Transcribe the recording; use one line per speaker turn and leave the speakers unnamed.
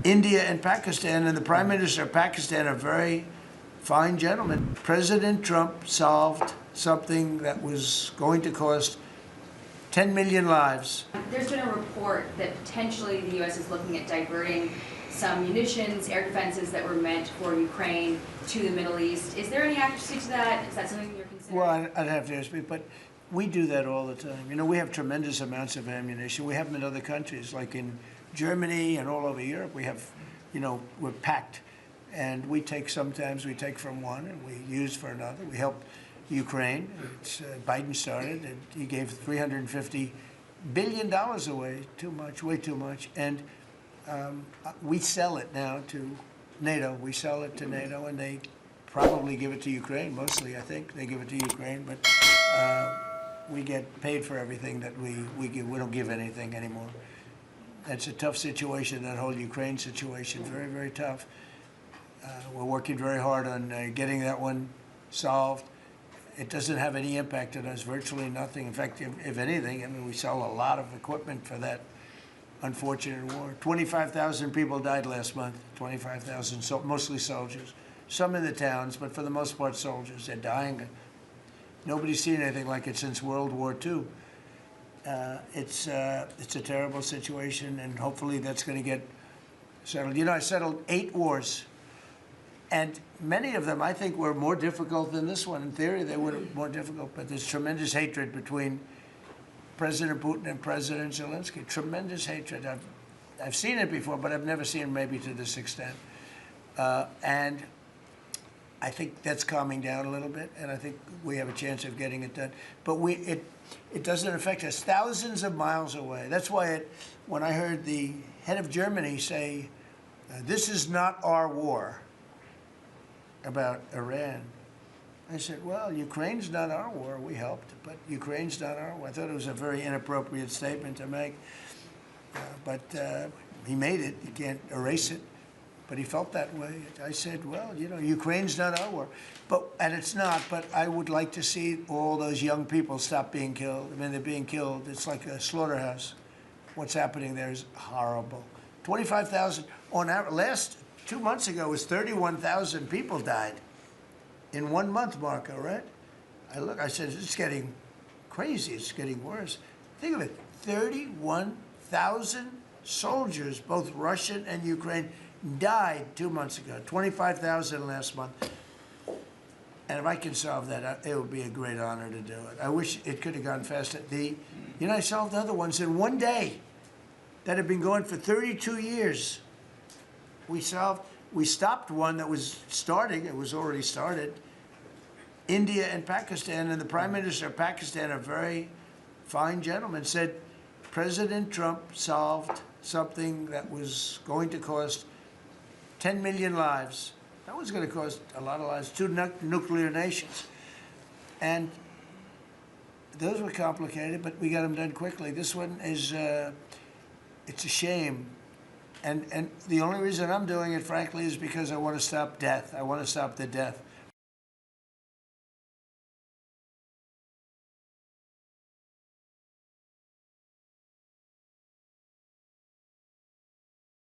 India and Pakistan, and the Prime Minister of Pakistan, a very fine gentleman. President Trump solved something that was going to cost 10 million lives.
There's been a report that potentially the U.S. is looking at diverting some munitions, air defenses that were meant for Ukraine to the Middle East. Is there any accuracy to that? Is that something you're considering?
Well, I'd have to ask me, but we do that all the time. You know, we have tremendous amounts of ammunition. We have them in other countries, like in Germany and all over Europe. We have, you know, we're packed. And we take, sometimes we take from one and we use for another. We help Ukraine. Biden started, and he gave $350 billion away. Too much, way too much. And we sell it now to NATO. We sell it to NATO, and they probably give it to Ukraine. Mostly, I think they give it to Ukraine, but we get paid for everything that we give. We don't give anything anymore. That's a tough situation. That whole Ukraine situation, very, very tough. We're working very hard on getting that one solved. It doesn't have any impact on us, virtually nothing. In fact, if anything, I mean, we sell a lot of equipment for that unfortunate war. 25,000 people died last month, 25,000, so mostly soldiers. Some in the towns, but for the most part, soldiers. They're dying. Nobody's seen anything like it since World War II. It's a terrible situation, and hopefully that's going to get settled. You know, I settled 8 wars. And many of them, I think, were more difficult than this one. In theory, they were more difficult, but there's tremendous hatred between President Putin and President Zelensky. Tremendous hatred. I've seen it before, but I've never seen it maybe to this extent. And I think that's calming down a little bit, and I think we have a chance of getting it done. But it doesn't affect us thousands of miles away. That's why when I heard the head of Germany say, this is not our war, about Iran, I said, well, Ukraine's not our war. We helped, but Ukraine's not our war. I thought it was a very inappropriate statement to make, but he made it. You can't erase it, but he felt that way. I said, well, you know, Ukraine's not our war, and it's not, but I would like to see all those young people stop being killed. I mean, they're being killed. It's like a slaughterhouse. What's happening there is horrible. 25,000 on average. 2 months ago, it was 31,000 people died in 1 month, Marco, right? I said, it's getting crazy. It's getting worse. Think of it, 31,000 soldiers, both Russian and Ukraine, died 2 months ago, 25,000 last month. And if I can solve that, it would be a great honor to do it. I wish it could have gone faster. I solved other ones in 1 day that have been going for 32 years. We stopped one that was starting. It was already started. India and Pakistan, and the Prime Minister of Pakistan, a very fine gentleman, said President Trump solved something that was going to cost 10 million lives. That was going to cost a lot of lives, 2 nuclear nations. And those were complicated, but we got them done quickly. This one is, it's a shame. And the only reason I'm doing it, frankly, is because I want to stop death. I want to stop the death.